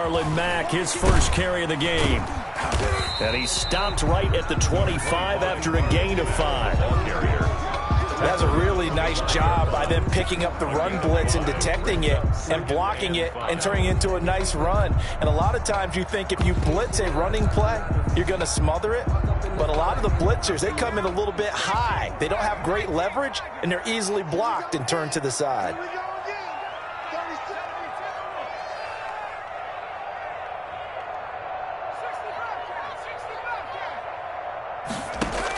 Marlon Mack, his first carry of the game. And he stopped right at the 25 after a gain of 5. That's a really nice job by them picking up the run blitz and detecting it and blocking it and turning it into a nice run. And a lot of times you think if you blitz a running play, you're going to smother it. But a lot of the blitzers, they come in a little bit high. They don't have great leverage, and they're easily blocked and turned to the side.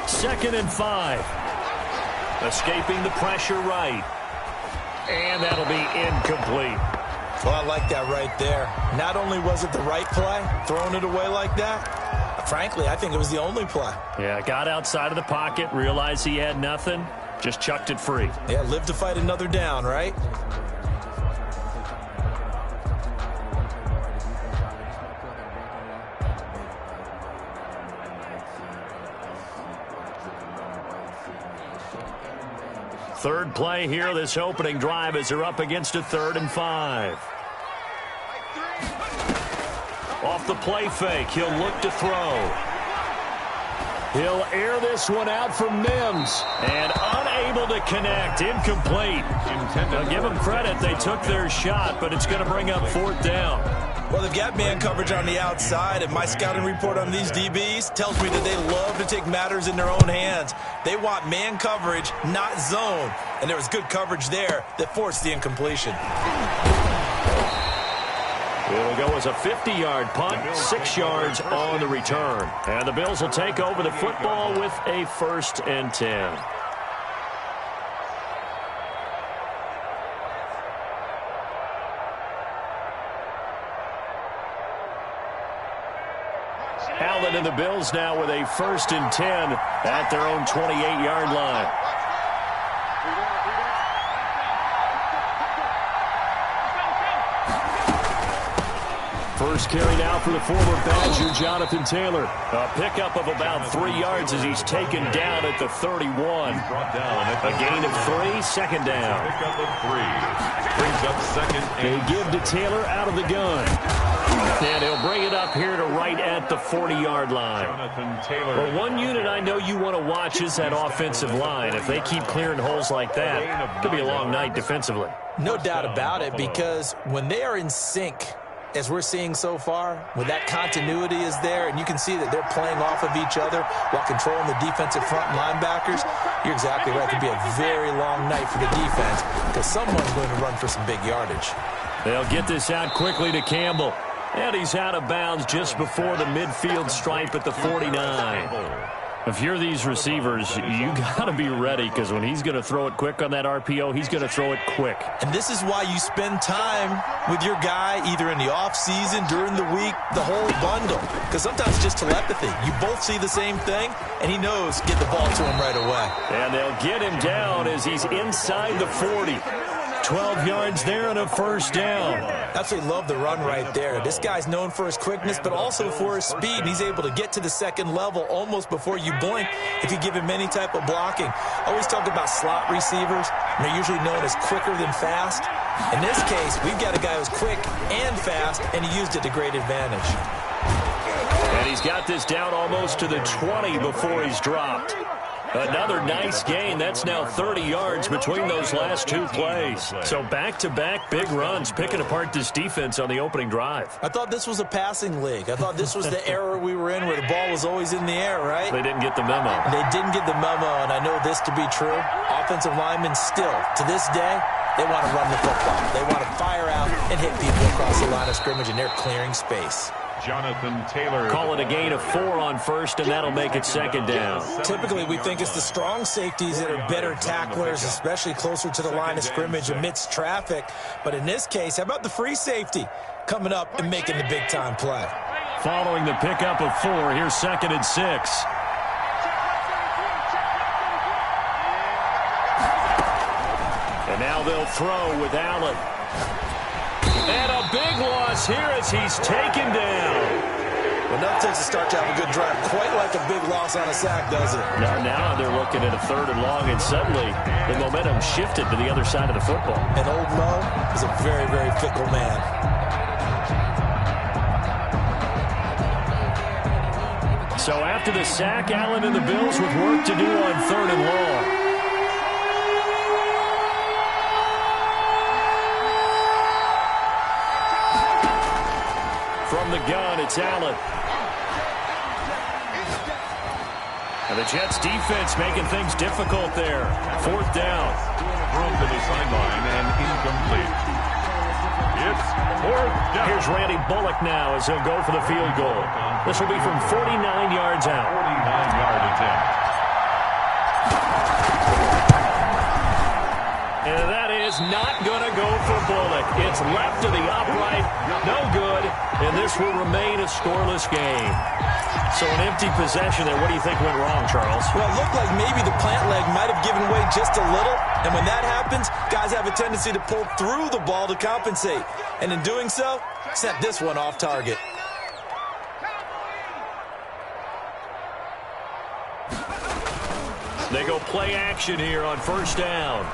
Second and 5. Escaping the pressure right. And that'll be incomplete. Well, I like that right there. Not only was it the right play, throwing it away like that, frankly, I think it was the only play. Yeah, got outside of the pocket, realized he had nothing, just chucked it free. Yeah, live to fight another down, right? Third play here, this opening drive as they're up against a 3rd and 5. Off the play fake, he'll look to throw. He'll air this one out for Mims. And unable to connect, incomplete. Now give them credit, they took their shot, but it's going to bring up 4th down. Well, they've got man coverage on the outside, and my scouting report on these DBs tells me that they love to take matters in their own hands. They want man coverage, not zone. And there was good coverage there that forced the incompletion. It'll go as a 50-yard punt, 6 yards on the return. And the Bills will take over the football with a 1st and 10. Allen and the Bills now with a 1st and 10 at their own 28-yard line. First carry now for the former Badger, Jonathan Taylor. A pickup of about 3 yards as he's taken down at the 31. A gain of 3, 2nd down. Pickup of 3. Brings up 2nd. They give to Taylor out of the gun. And he'll bring it up here to right at the 40-yard line. Jonathan Taylor. Well, one unit I know you want to watch is that offensive line. If they keep clearing holes like that, it could be a long night defensively. No doubt about it, because when they are in sync, as we're seeing so far, when that continuity is there, and you can see that they're playing off of each other while controlling the defensive front linebackers, you're exactly right. It could be a very long night for the defense because someone's going to run for some big yardage. They'll get this out quickly to Campbell. And he's out of bounds just before the midfield stripe at the 49. If you're these receivers, you got to be ready because when he's going to throw it quick on that RPO, he's going to throw it quick. And this is why you spend time with your guy either in the offseason, during the week, the whole bundle. Because sometimes it's just telepathy. You both see the same thing, and he knows get the ball to him right away. And they'll get him down as he's inside the 40. 12 yards there and a 1st down. Absolutely love the run right there. This guy's known for his quickness, but also for his speed. And he's able to get to the 2nd level almost before you blink if you give him any type of blocking. I always talk about slot receivers. They're usually known as quicker than fast. In this case, we've got a guy who's quick and fast, and he used it to great advantage. And he's got this down almost to the 20 before he's dropped. Another nice gain. That's now 30 yards between those last 2 plays. So back-to-back big runs, picking apart this defense on the opening drive. I thought this was a passing league. I thought this was the era we were in where the ball was always in the air, right? They didn't get the memo. They didn't get the memo, and I know this to be true. Offensive linemen still, to this day, they want to run the football. They want to fire out and hit people across the line of scrimmage, and they're clearing space. Jonathan Taylor. Call it a gain of 4 on 1st, and that'll make it 2nd down. Typically, we think it's the strong safeties that are better tacklers, especially closer to the line of scrimmage amidst traffic. But in this case, how about the free safety coming up and making the big-time play? Following the pickup of 4, here's 2nd and 6. And now they'll throw with Allen. And a big loss here as he's taken down. Well, nothing takes a start to have a good drive. Quite like a big loss on a sack, does it? Now they're looking at a 3rd and long, and suddenly the momentum shifted to the other side of the football. And old Mo is a very, very fickle man. So after the sack, Allen and the Bills with work to do on 3rd and long. From the gun, it's Allen. And the Jets defense making things difficult there. 4th down. Thrown to the sideline and incomplete. It's 4th down. Here's Randy Bullock now as he'll go for the field goal. This will be from 49 yards out. 49-yard attempt. And that is not going to go for Bullock. It's left to the upright. No good. And this will remain a scoreless game. So an empty possession there. What do you think went wrong, Charles? Well, it looked like maybe the plant leg might have given way just a little. And when that happens, guys have a tendency to pull through the ball to compensate. And in doing so, sent this one off target. They go play action here on 1st down.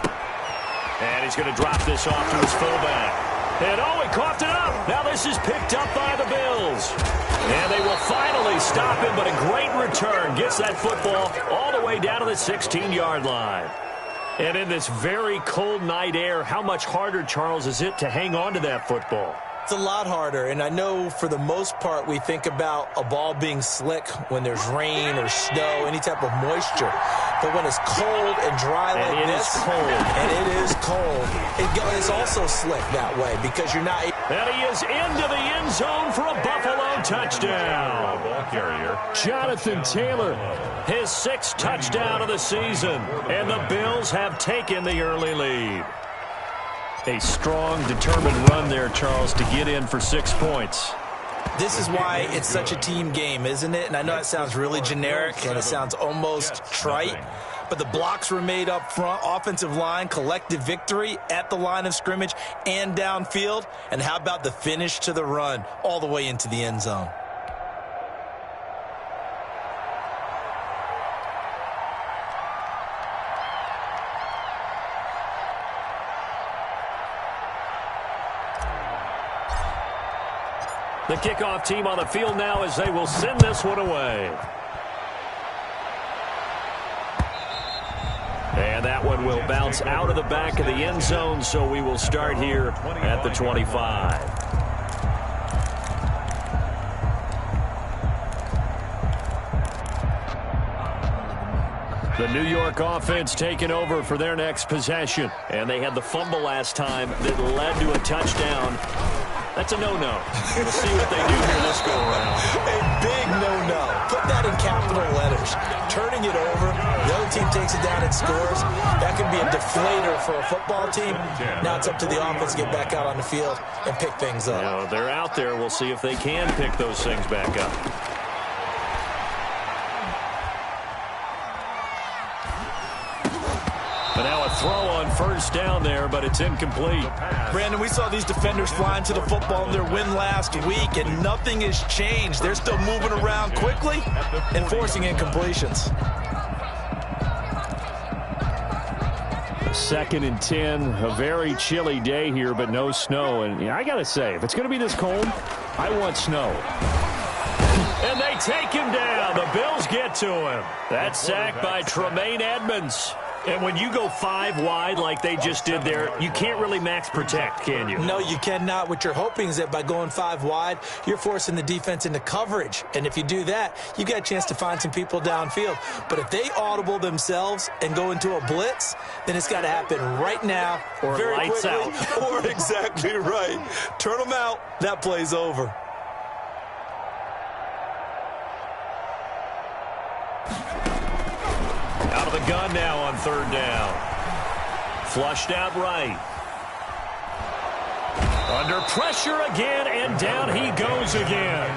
And he's going to drop this off to his fullback. And he coughed it up. Now this is picked up by the Bills. And they will finally stop him, but a great return. Gets that football all the way down to the 16-yard line. And in this very cold night air, how much harder, Charles, is it to hang on to that football? It's a lot harder, and I know for the most part we think about a ball being slick when there's rain or snow, any type of moisture. But when it's cold and dry like this, and it is cold, it's also slick that way because you're not. And he is into the end zone for a Buffalo touchdown. Ball carrier. Jonathan Taylor, his 6th touchdown of the season, and the Bills have taken the early lead. A strong, determined run there, Charles, to get in for 6 points. This is why it's such a team game, isn't it? And I know it sounds really generic and it sounds almost trite, but the blocks were made up front, offensive line, collective victory at the line of scrimmage and downfield. And how about the finish to the run all the way into the end zone? The kickoff team on the field now as they will send this one away. And that one will bounce out of the back of the end zone, so we will start here at the 25. The New York offense taking over for their next possession. And they had the fumble last time that led to a touchdown. That's a no-no. We'll see what they do here this go-around. A big no-no. Put that in capital letters. Turning it over, the other team takes it down and scores. That can be a deflator for a football team. Now it's up to the offense to get back out on the field and pick things up. You know, they're out there. We'll see if they can pick those things back up. But now a throw on 1st down there, but it's incomplete. Brandon, we saw these defenders flying to the football in their win last week, and nothing has changed. They're still moving around quickly and forcing incompletions. 2nd and 10, a very chilly day here, but no snow. And I got to say, if it's going to be this cold, I want snow. And they take him down. The Bills get to him. That sack by Tremaine Edmonds. And when you go 5 wide like they just did there, you can't really max protect, can you? No, you cannot. What you're hoping is that by going 5 wide, you're forcing the defense into coverage. And if you do that, you got a chance to find some people downfield. But if they audible themselves and go into a blitz, then it's got to happen right now. Or very lights quickly, out. Or exactly right. Turn them out. That play's over. Out of the gun now on 3rd down. Flushed out right. Under pressure again, and down he goes again.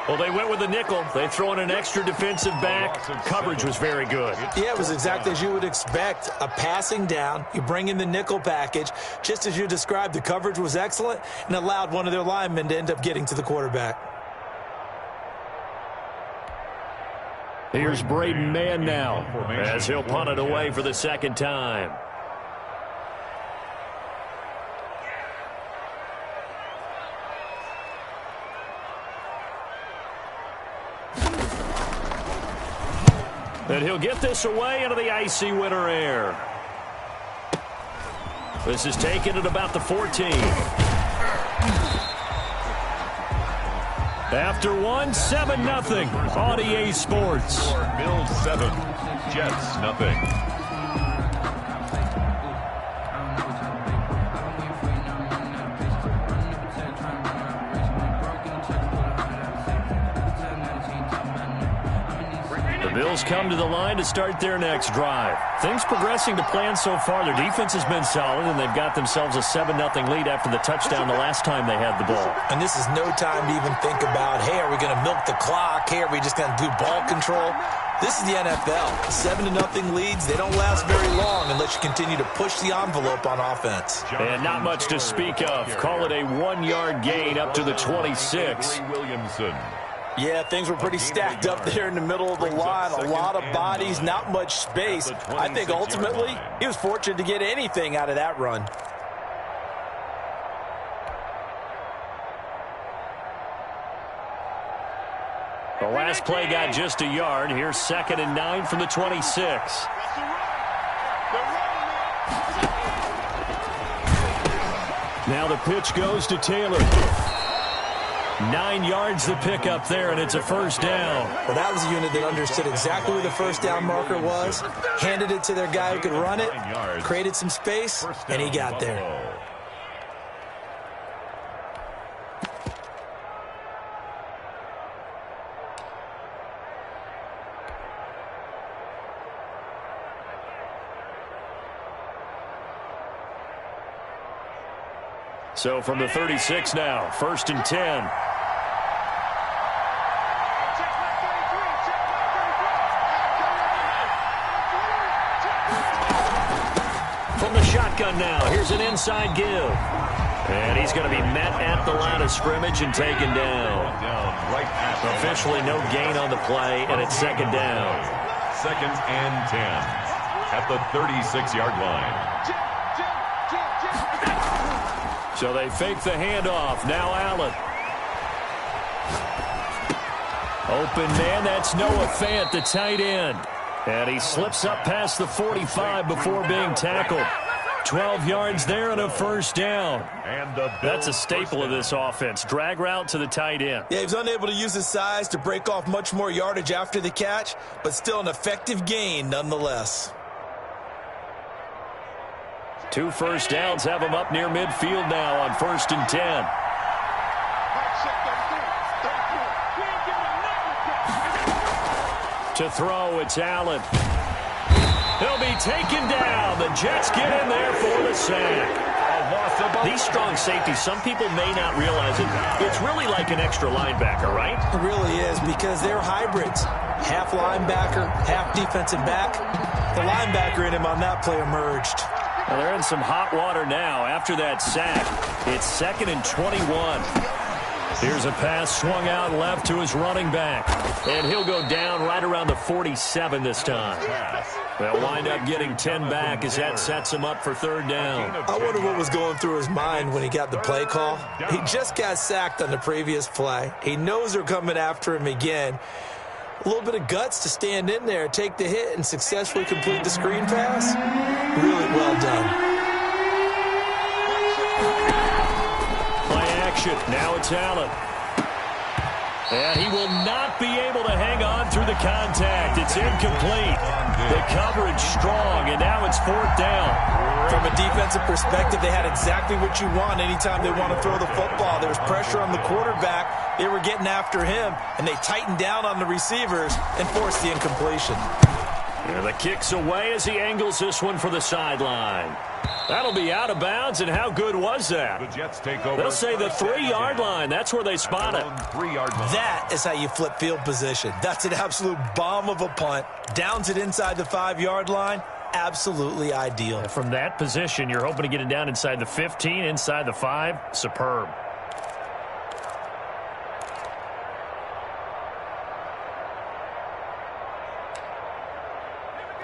Well, they went with the nickel. They throw in an extra defensive back. Coverage was very good. Yeah, it was exactly as you would expect. A passing down. You bring in the nickel package. Just as you described, the coverage was excellent and allowed one of their linemen to end up getting to the quarterback. Here's Braden Mann now as he'll punt it away for the 2nd time. And he'll get this away into the icy winter air. This is taken at about the 14. After one, 7-0 on EA Sports. Bills 7, Jets nothing. Bills come to the line to start their next drive. Things progressing to plan so far. Their defense has been solid, and they've got themselves a 7-0 lead after the touchdown the last time they had the ball. And this is no time to even think about, hey, are we going to milk the clock? Hey, are we just going to do ball control? This is the NFL. 7-0 leads, they don't last very long unless you continue to push the envelope on offense. And not much to speak of. Call it a 1-yard gain up to the 26. Williamson. Yeah, things were pretty stacked up there in the middle of the line. A lot of bodies, not much space. I think ultimately he was fortunate to get anything out of that run. The last play got just a yard. Here's 2nd and 9 from the 26. Now the pitch goes to Taylor. 9 yards to pick up there, and it's a first down. Well, that was a unit that understood exactly where the first down marker was, handed it to their guy who could run it, created some space, and he got there. So from the 36 now, 1st and 10. From the shotgun now, here's an inside give. And he's going to be met at the line of scrimmage and taken down. Officially no gain on the play, and it's 2nd down. 2nd and 10 at the 36-yard line. So they fake the handoff. Now Allen. Open man, that's Noah Fant, the tight end. And he slips up past the 45 before being tackled. 12 yards there and a first down. That's a staple of this offense. Drag route to the tight end. Yeah, he was unable to use his size to break off much more yardage after the catch, but still an effective gain nonetheless. 2 first downs have him up near midfield now on 1st and 10. To throw, it's Allen. He'll be taken down. The Jets get in there for the sack. These strong safeties, some people may not realize it. It's really like an extra linebacker, right? It really is, because they're hybrids. Half linebacker, half defensive back. The linebacker in him on that play emerged. Well, they're in some hot water now after that sack. It's 2nd and 21. Here's a pass swung out left to his running back. And he'll go down right around the 47 this time. They'll wind up getting 10 back as that sets him up for 3rd down. I wonder what was going through his mind when he got the play call. He just got sacked on the previous play. He knows they're coming after him again. A little bit of guts to stand in there, take the hit, and successfully complete the screen pass. Really well done. Play action. Now it's Allen. And he will not be able to hang on through the contact. It's incomplete. The coverage strong, and now it's 4th down. From a defensive perspective, they had exactly what you want anytime they want to throw the football. There was pressure on the quarterback. They were getting after him, and they tightened down on the receivers and forced the incompletion. And the kick's away as he angles this one for the sideline. That'll be out of bounds, and how good was that? The Jets take over. They'll say the 3-yard line. That's where they spot it. 3-yard line. That is how you flip field position. That's an absolute bomb of a punt. Downs it inside the 5-yard line. Absolutely ideal. And from that position, you're hoping to get it down inside the 15, inside the 5. Superb.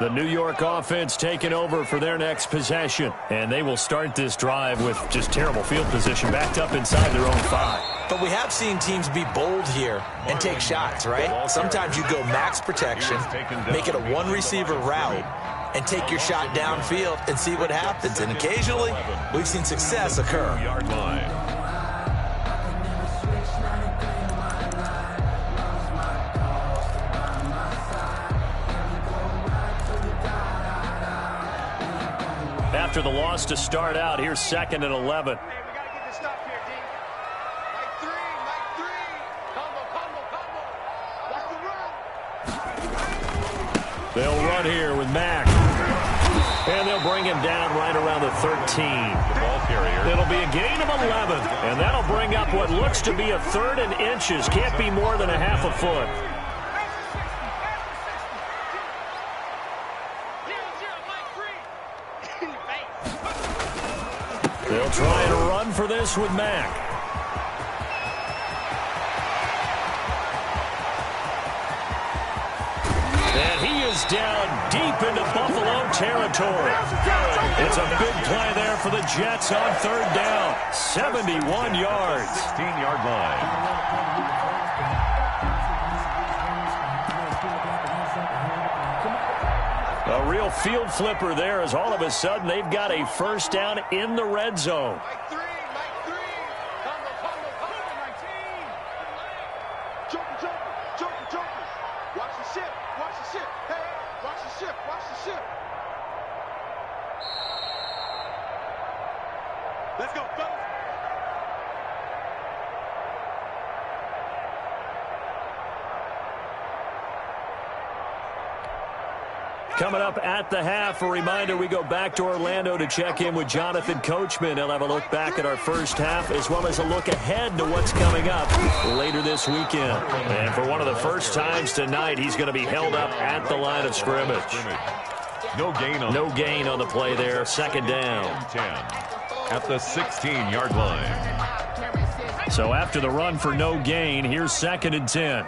The New York offense taking over for their next possession. And they will start this drive with just terrible field position, backed up inside their own 5. But we have seen teams be bold here and take shots, right? Sometimes you go max protection, make it a one-receiver route, and take your shot downfield and see what happens. And occasionally, we've seen success occur. Yard line. After the loss to start out, here's 2nd and 11. Hey, we got to get this stop here, D. Like three. Combo. Watch the run. They'll run here with Mack. And they'll bring him down right around the 13. The ball carrier. It'll be a gain of 11. And that'll bring up what looks to be a 3rd and inches. Can't be more than a half a foot. They'll try and run for this with Mack. And he is down deep into Buffalo territory. It's a big play there for the Jets on 3rd down. 71 yards. 16-yard line. A real field flipper there as all of a sudden they've got a 1st down in the red zone. Like three. Combo, 19. Joker. Watch the ship. Hey, watch the ship. Let's go, fellas. Coming up at the half, a reminder, we go back to Orlando to check in with Jonathan Coachman. He'll have a look back at our first half as well as a look ahead to what's coming up later this weekend. And for one of the first times tonight, he's going to be held up at the line of scrimmage. No gain on the play there. 2nd down. 10 at the 16-yard line. So after the run for no gain, here's 2nd and 10.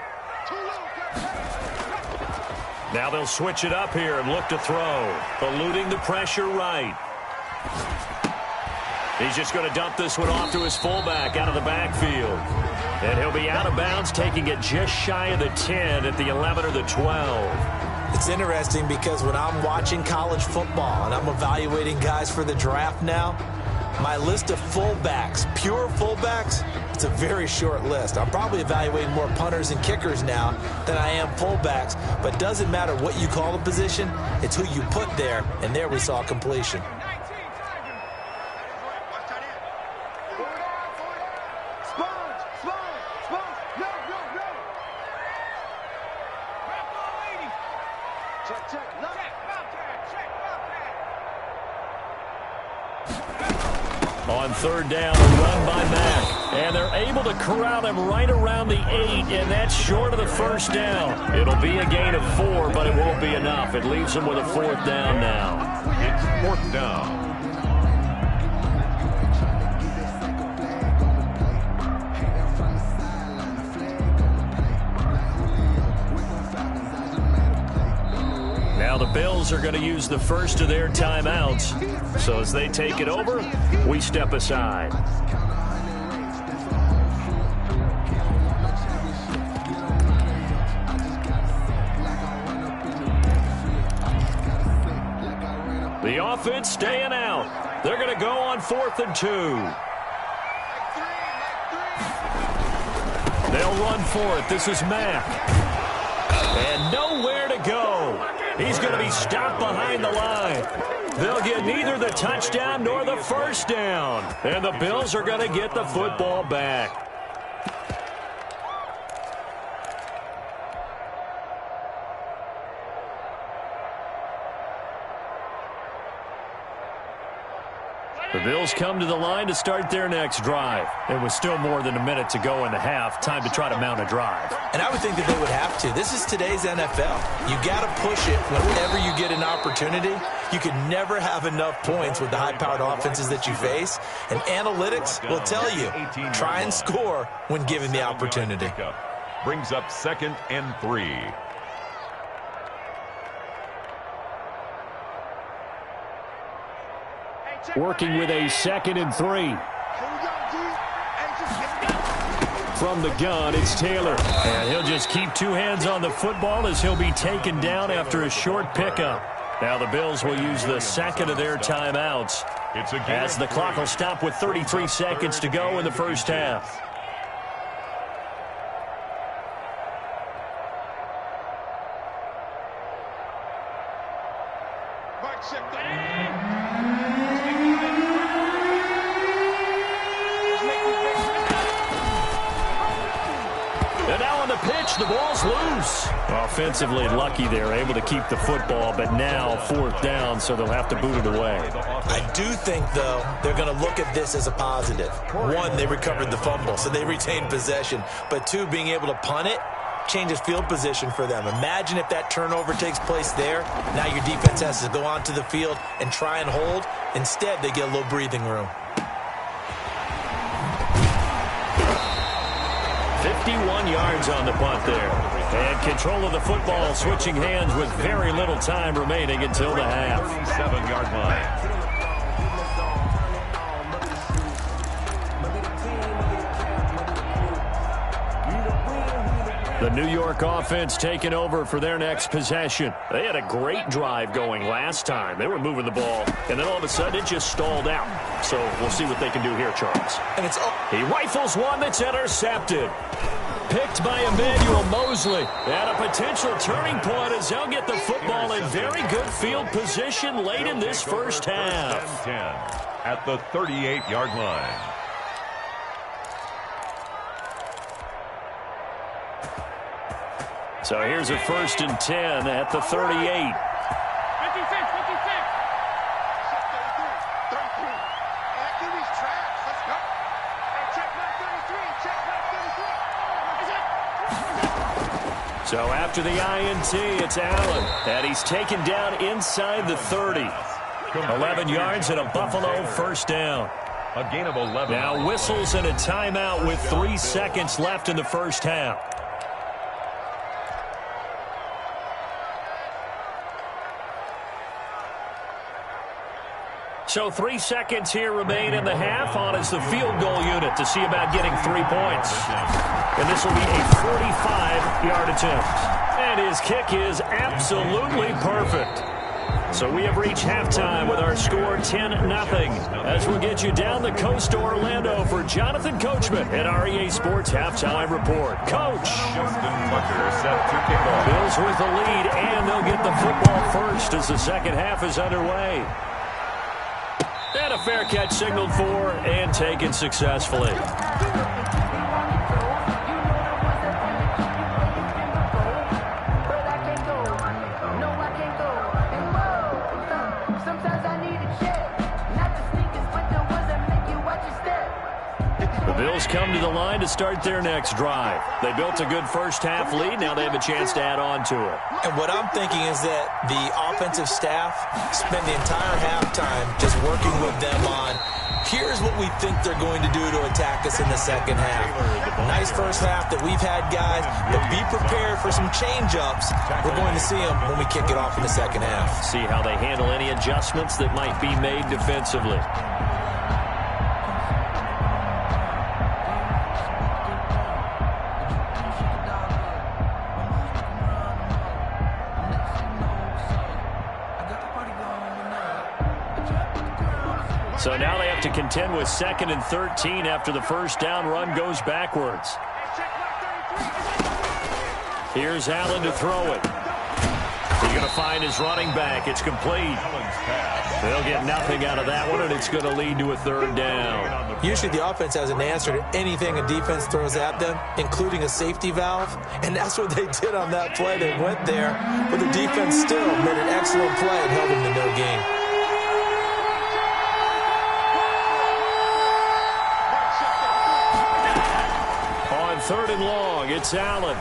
Now they'll switch it up here and look to throw. Eluding the pressure right. He's just going to dump this one off to his fullback out of the backfield. And he'll be out of bounds, taking it just shy of the 10 at the 11 or the 12. It's interesting because when I'm watching college football and I'm evaluating guys for the draft now, my list of fullbacks, pure fullbacks, it's a very short list. I'm probably evaluating more punters and kickers now than I am fullbacks, but doesn't matter what you call the position, it's who you put there, and there we saw completion. On 3rd down, a run by Mack. And they're able to corral him right around the 8, and that's short of the 1st down. It'll be a gain of 4, but it won't be enough. It leaves them with a 4th down now. It's 4th down. Now the Bills are going to use the first of their timeouts. So as they take it over, we step aside. The offense staying out. They're going to go on 4th and 2. They'll run for it. This is Mack. And nowhere to go. He's going to be stopped behind the line. They'll get neither the touchdown nor the 1st down. And the Bills are going to get the football back. The Bills come to the line to start their next drive. There was still more than a minute to go in the half. Time to try to mount a drive. And I would think that they would have to. This is today's NFL. You got to push it whenever you get an opportunity. You can never have enough points with the high-powered offenses that you face. And analytics will tell you, try and score when given the opportunity. Brings up 2nd and 3. Working with a 2nd and 3. from the gun, it's Taylor. And he'll just keep two hands on the football as he'll be taken down after a short pickup. Now the Bills will use the second of their timeouts as the clock will stop with 33 seconds to go in the first half. And now on the pitch, the ball's loose. Offensively lucky they're able to keep the football, but now fourth down, so they'll have to boot it away. I do think, though, they're going to look at this as a positive. One, they recovered the fumble, so they retained possession. But two, being able to punt it changes field position for them. Imagine if that turnover takes place there. Now your defense has to go onto the field and try and hold. Instead, they get a little breathing room. 51 yards on the punt there. And control of the football, switching hands with very little time remaining until the half. 37-yard line. The New York offense taking over for their next possession. They had a great drive going last time. They were moving the ball, and then all of a sudden it just stalled out. So we'll see what they can do here, Charles. And he rifles one that's intercepted. Picked by Emmanuel Mosley. And a potential turning point as they'll get the football in very good field position late in this first half. 10 at the 38-yard line. So here's a 1st and 10 at the 38. 56, 56. After these traps, let's go. Hey, check my 33. Check my 33. So after the INT, it's Allen. And he's taken down inside the 30. 11 yards and a Buffalo first down. A gain of 11. Now whistles and a timeout with 3 seconds left in the first half. So 3 seconds here remain in the half. On is the field goal unit to see about getting 3 points. And this will be a 45-yard attempt. And his kick is absolutely perfect. So we have reached halftime with our score 10-0. As we'll get you down the coast to Orlando for Jonathan Coachman at REA Sports Halftime Report. Coach. Justin Tucker set to kick off. Bills with the lead, and they'll get the football first as the second half is underway. And a fair catch signaled for and taken successfully. The Bills come to the line to start their next drive. They built a good first half lead. Now they have a chance to add on to it. And what I'm thinking is that the offensive staff spend the entire halftime just working with them on, here's what we think they're going to do to attack us in the second half. Nice first half that we've had, guys, but be prepared for some change-ups. We're going to see them when we kick it off in the second half. See how they handle any adjustments that might be made defensively. So now they have to contend with 2nd and 13 after the first down run goes backwards. Here's Allen to throw it. He's going to find his running back. It's complete. They'll get nothing out of that one, and it's going to lead to a 3rd down. Usually the offense has an answer to anything a defense throws at them, including a safety valve, and that's what they did on that play. They went there, but the defense still made an excellent play and held them to no gain. On 3rd and long, it's Allen.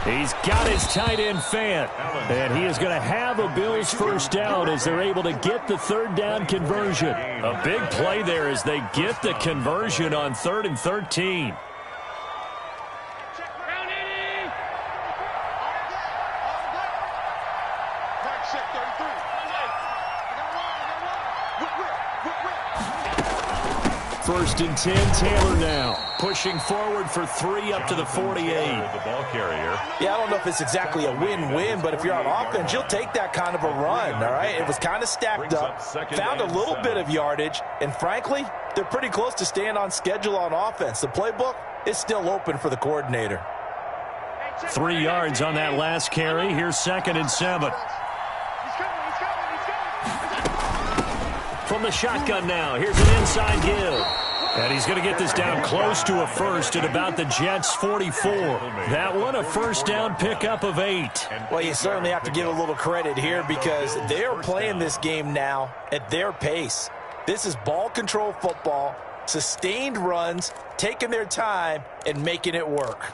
He's got his tight end Fant, and he is going to have a Bills first down as they're able to get the 3rd down conversion. A big play there as they get the conversion on 3rd and 13. First and 10, Taylor now. Pushing forward for 3 up to the 48. The ball carrier. Yeah, I don't know if it's exactly a win-win, but if you're on offense, you'll take that kind of a run, all right? It was kind of stacked up, found a little bit of yardage, and frankly, they're pretty close to staying on schedule on offense. The playbook is still open for the coordinator. 3 yards on that last carry. Here's 2nd and 7. From the shotgun now, here's an inside give. And he's going to get this down close to a first at about the Jets' 44. That one, a first down pickup of 8. Well, you certainly have to give a little credit here because they're playing this game now at their pace. This is ball control football, sustained runs, taking their time, and making it work.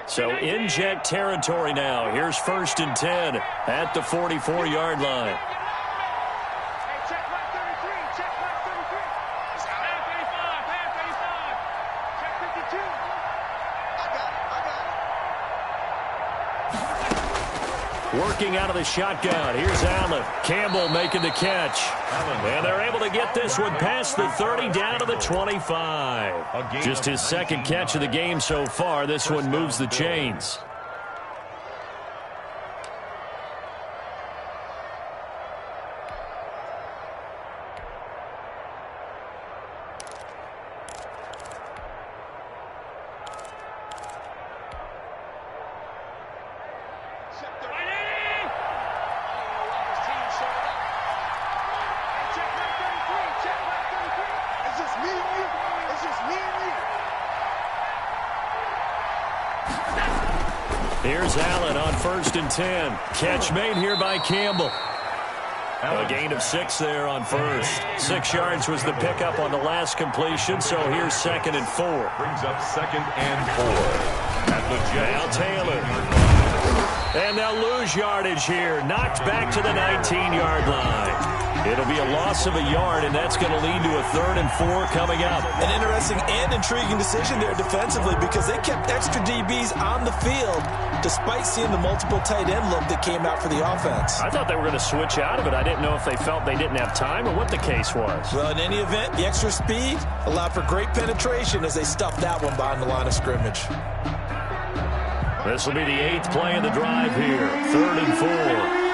So in Jet territory now. Here's 1st and 10 at the 44-yard line. Working out of the shotgun. Here's Allen. Campbell making the catch. And they're able to get this one past the 30 down to the 25. Just his 2nd catch of the game so far. This one moves the chains. Here's Allen on 1st and 10. Catch made here by Campbell. A gain of 6 there on first. 6 yards was the pickup on the last completion, so here's 2nd and 4. Brings up 2nd and 4. At the Now Taylor. And they'll lose yardage here. Knocked back to the 19-yard line. It'll be a loss of a yard, and that's going to lead to a 3rd and 4 coming up. An interesting and intriguing decision there defensively because they kept extra DBs on the field despite seeing the multiple tight end look that came out for the offense. I thought they were going to switch out of it. I didn't know if they felt they didn't have time or what the case was. Well, in any event, the extra speed allowed for great penetration as they stuffed that one behind the line of scrimmage. This will be the 8th play of the drive here. 3rd and 4.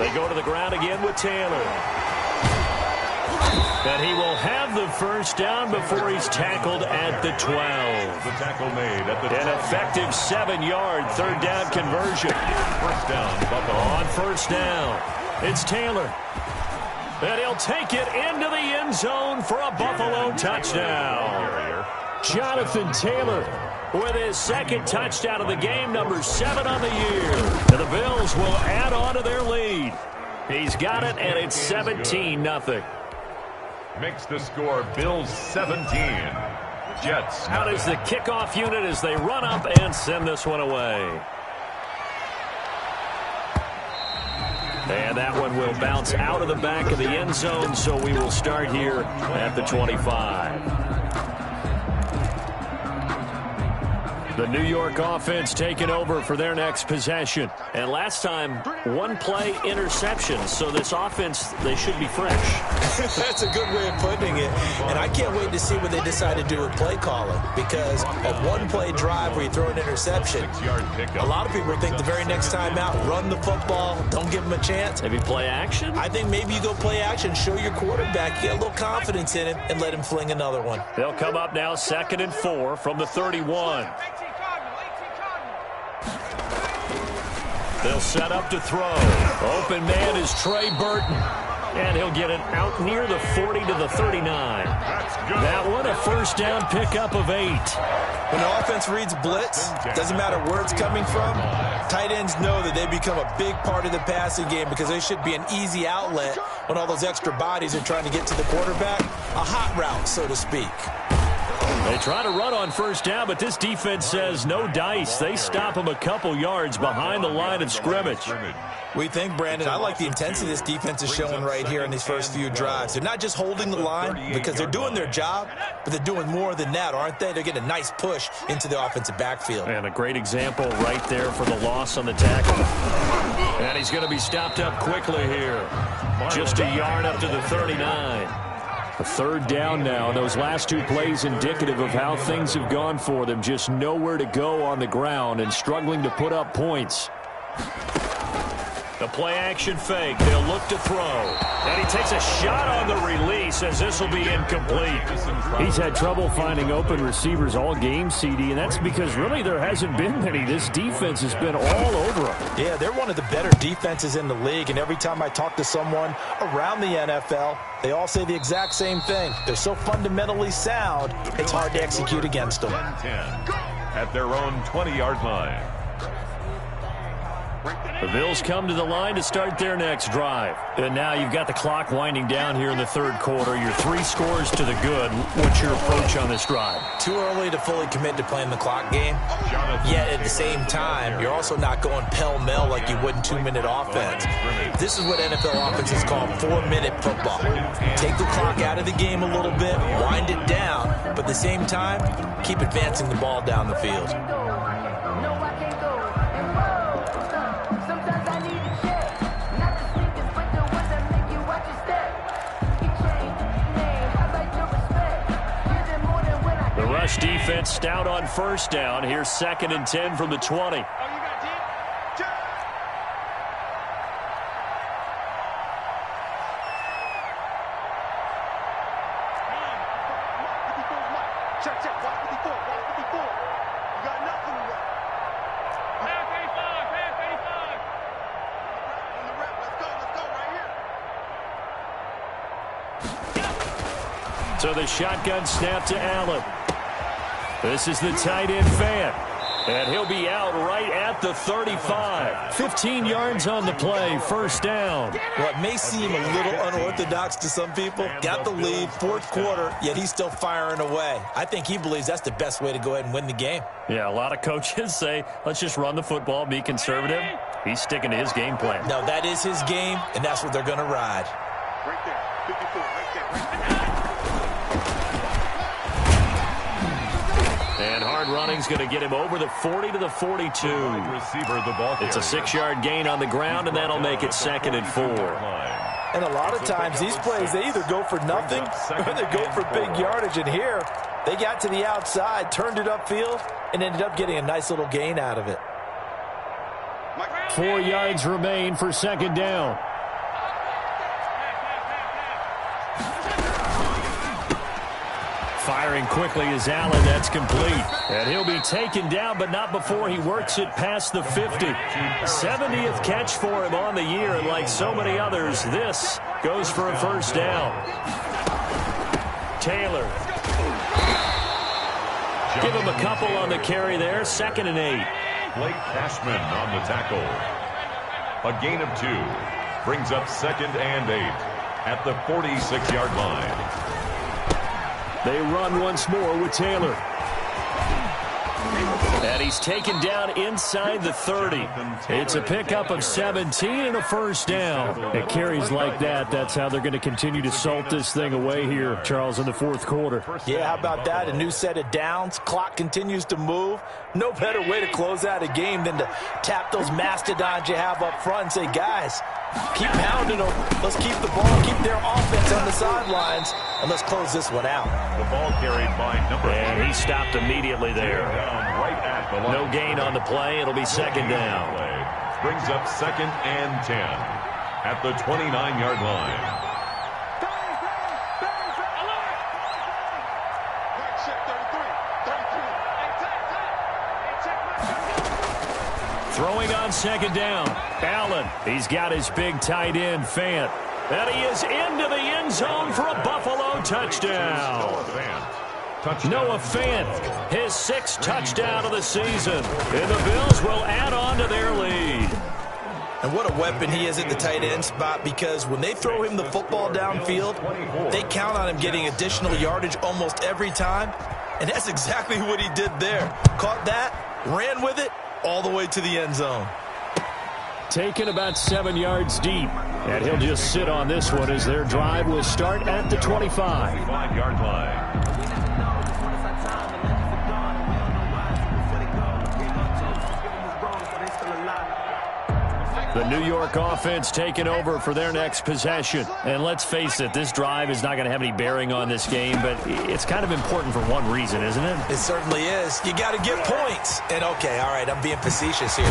They go to the ground again with Taylor. And he will have the first down before he's tackled at the 12. The tackle made at the 12. An effective 7-yard 3rd down conversion. First down, Buffalo. On first down, it's Taylor. And he'll take it into the end zone for a Buffalo touchdown. Jonathan Taylor with his 2nd touchdown of the game, number 7 on the year. And the Bills will add on to their lead. He's got it, and it's 17-0. Makes the score Bills 17. Jets. Out is the kickoff unit as they run up and send this one away. And that one will bounce out of the back of the end zone, so we will start here at the 25. The New York offense taking over for their next possession. And last time, 1-play interception. So this offense, they should be fresh. That's a good way of putting it. And I can't wait to see what they decide to do with play calling. Because a 1-play drive where you throw an interception, a lot of people think the very next time out, run the football, don't give them a chance. Maybe play action? I think maybe you go play action, show your quarterback, get a little confidence in him, and let him fling another one. They'll come up now 2nd and 4 from the 31. They'll set up to throw. Open man is Trey Burton. And he'll get it out near the 40 to the 39. That one, a first down pickup of 8. When the offense reads blitz, doesn't matter where it's coming from, tight ends know that they become a big part of the passing game because they should be an easy outlet when all those extra bodies are trying to get to the quarterback. A hot route, so to speak. They try to run on first down, but this defense says no dice. They stop them a couple yards behind the line of scrimmage. We think, Brandon, I like the intensity this defense is showing right here in these first few drives. They're not just holding the line because they're doing their job, but they're doing more than that, aren't they? They're getting a nice push into the offensive backfield. And a great example right there for the loss on the tackle. And he's going to be stopped up quickly here. Just a yard up to the 39. A third down now. Those last two plays indicative of how things have gone for them. Just nowhere to go on the ground and struggling to put up points. The play-action fake. They'll look to throw. And he takes a shot on the release as this will be incomplete. He's had trouble finding open receivers all game, CD, and that's because really there hasn't been many. This defense has been all over him. Yeah, they're one of the better defenses in the league, and every time I talk to someone around the NFL, they all say the exact same thing. They're so fundamentally sound, it's hard to execute against them. 10 at their own 20-yard line. The Bills come to the line to start their next drive. And now you've got the clock winding down here in the third quarter. Your 3 scores to the good. What's your approach on this drive? Too early to fully commit to playing the clock game. Yet at the same time, you're also not going pell-mell like you would in 2-minute offense. This is what NFL offenses call 4-minute football. Take the clock out of the game a little bit, wind it down, but at the same time, keep advancing the ball down the field. Rush defense stout on first down. Here's 2nd and 10 from the 20. So the shotgun snap to Allen. This is the tight end Fant. And he'll be out right at the 35. 15 yards on the play, first down. What may seem a little unorthodox to some people, got the lead, fourth quarter, yet he's still firing away. I think he believes that's the best way to go ahead and win the game. Yeah, a lot of coaches say, let's just run the football, be conservative. He's sticking to his game plan. No, that is his game, and that's what they're going to ride. Right there. 54, right there. Right there. And hard running's going to get him over the 40 to the 42. Receiver, the ball It's a 6-yard gain on the ground, and that'll make it 2nd and 4. And a lot of times these plays, they either go for nothing or they go for big yardage. And here, they got to the outside, turned it upfield, and ended up getting a nice little gain out of it. 4 yards remain for 2nd down. Firing quickly is Allen. That's complete. And he'll be taken down, but not before he works it past the 50. 70th catch for him on the year, and like so many others, this goes for a first down. Taylor. Give him a couple on the carry there. 2nd and 8. Blake Cashman on the tackle. A gain of 2. Brings up 2nd and 8 at the 46-yard line. They run once more with Taylor. And he's taken down inside the 30. It's a pickup of 17 and a first down. It carries like that. That's how they're going to continue to salt this thing away here, Charles, in the fourth quarter. Yeah, how about that? A new set of downs. Clock continues to move. No better way to close out a game than to tap those mastodons you have up front and say, guys, keep pounding them. Let's keep the ball, keep their offense on the sidelines, and let's close this one out. The ball carried by number 8. And he stopped immediately there. Down right at the line. No gain on the play. It'll be 2nd down. Brings up 2nd and 10 at the 29-yard line. Throwing on 2nd down. Allen. He's got his big tight end, Fant. And he is into the end zone for a Buffalo touchdown. Noah Fant, his 6th touchdown of the season. And the Bills will add on to their lead. And what a weapon he is at the tight end spot, because when they throw him the football downfield, they count on him getting additional yardage almost every time. And that's exactly what he did there. Caught that, ran with it, all the way to the end zone. Taken about 7 yards deep. And he'll just sit on this one as their drive will start at the 25. 25-yard line. The New York offense taking over for their next possession. And let's face it, this drive is not going to have any bearing on this game, but it's kind of important for one reason, isn't it? It certainly is. You got to get points. And, okay, all right, I'm being facetious here.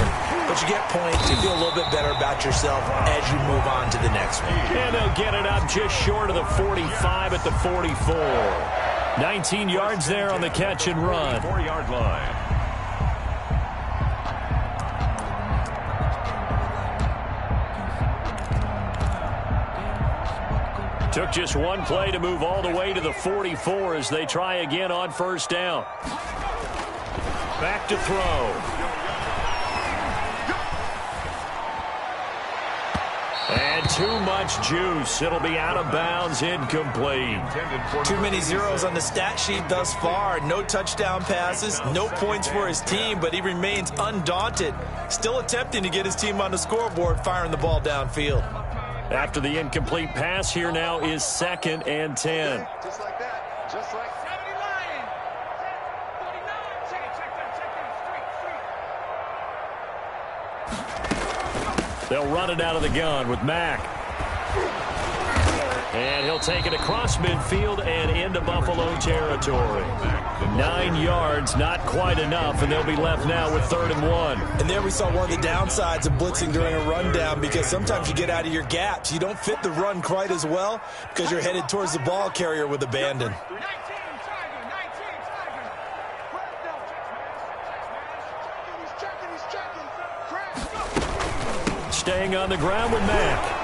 But you get points, you feel a little bit better about yourself as you move on to the next one. And they'll get it up just short of the 45 at the 44. 19 yards there on the catch and run. 4-yard line. Took just one play to move all the way to the 44 as they try again on first down. Back to throw. And too much juice. It'll be out of bounds, incomplete. Too many zeros on the stat sheet thus far. No touchdown passes, no points for his team, but he remains undaunted. Still attempting to get his team on the scoreboard, firing the ball downfield. After the incomplete pass, here now is 2nd and 10. Just like that. Just like 79. 49. They'll run it out of the gun with Mack. And he'll take it across midfield and into Buffalo territory. 9 yards, not quite enough, and they'll be left now with 3rd and 1. And there we saw one of the downsides of blitzing during a rundown, because sometimes you get out of your gaps. You don't fit the run quite as well because you're headed towards the ball carrier with abandon. 19 Tiger. He's checking. Crash. Staying on the ground with Mack.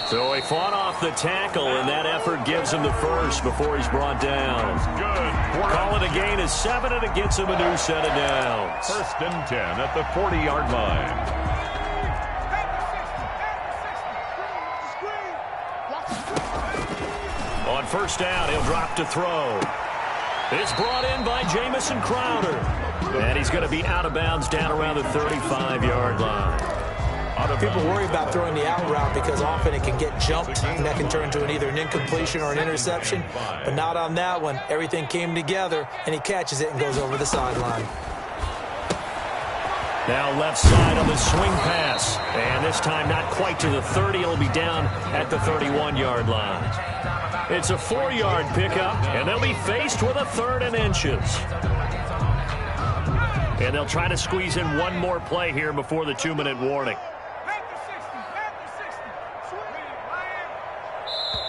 So he fought off the tackle, and that effort gives him the first before he's brought down. Good. Call it a gain of 7, and it gets him a new set of downs. 1st and 10 at the 40-yard line. On first down, he'll drop to throw. It's brought in by Jamison Crowder. And he's going to be out of bounds down around the 35-yard line. People worry about throwing the out route because often it can get jumped, and that can turn into either an incompletion or an interception. But not on that one. Everything came together, and he catches it and goes over the sideline. Now left side on the swing pass. And this time not quite to the 30. It'll be down at the 31-yard line. It's a 4-yard pickup, and they'll be faced with a 3rd and inches. And they'll try to squeeze in one more play here before the 2-minute warning.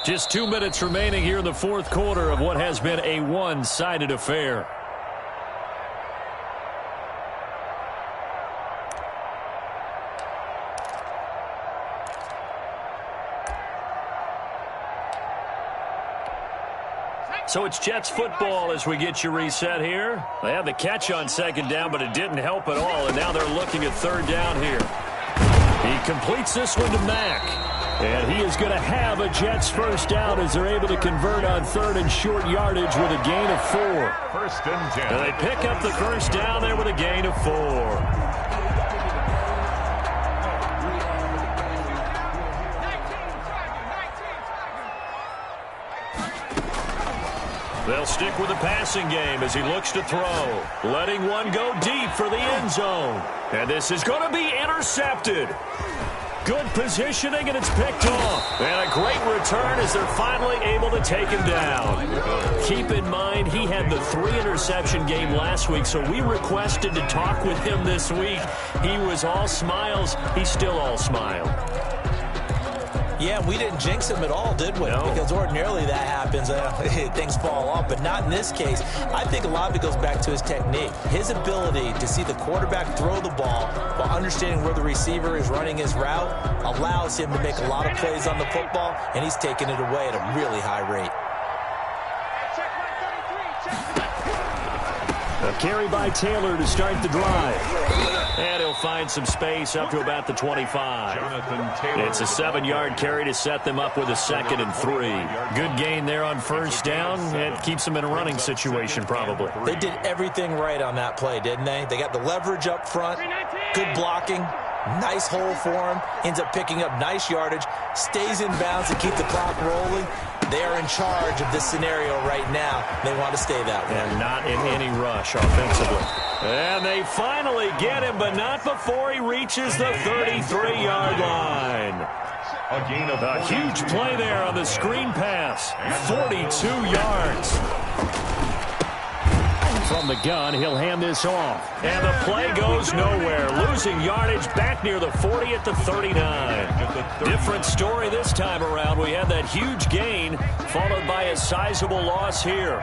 Just 2 minutes remaining here in the 4th quarter of what has been a one-sided affair. So it's Jets football as we get you reset here. They had the catch on 2nd down, but it didn't help at all, and now they're looking at 3rd down here. He completes this one to Mack. And he is going to have a Jets first down as they're able to convert on 3rd and short yardage with a gain of 4. 1st and 10. And they pick up the first down there with a gain of 4. They'll stick with the passing game as he looks to throw. Letting one go deep for the end zone. And this is going to be intercepted. Good positioning, and it's picked off. And a great return as they're finally able to take him down. Keep in mind, he had the 3-interception game last week, so we requested to talk with him this week. He was all smiles. He's still all smile. Yeah, we didn't jinx him at all, did we? No. Because ordinarily that happens. Things fall off, but not in this case. I think a lot of it goes back to his technique. His ability to see the quarterback throw the ball while understanding where the receiver is running his route allows him to make a lot of plays on the football, and he's taking it away at a really high rate. A carry by Taylor to start the drive. And he'll find some space up to about the 25. It's a 7-yard carry to set them up with a 2nd and 3. Good gain there on first down. It keeps them in a running situation probably. They did everything right on that play, didn't they? They got the leverage up front, good blocking, nice hole for him, ends up picking up nice yardage, stays in bounds to keep the clock rolling. They are in charge of this scenario right now. They want to stay that way. And not in any rush offensively. And they finally get him, but not before he reaches the 33-yard line. A huge play there on the screen pass. 42 yards. From the gun, he'll hand this off. And the play goes nowhere. Losing yardage back near the 40 at the 39. Different story this time around. We had that huge gain, followed by a sizable loss here.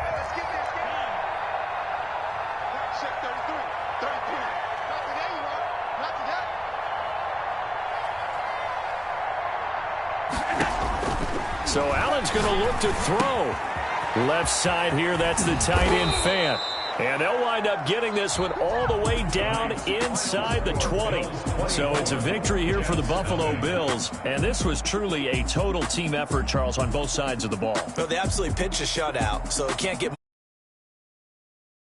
So Allen's going to look to throw. Left side here, that's the tight end Fant. And they'll wind up getting this one all the way down inside the 20. So it's a victory here for the Buffalo Bills. And this was truly a total team effort, Charles, on both sides of the ball. Well, they absolutely pitched a shutout, so it can't get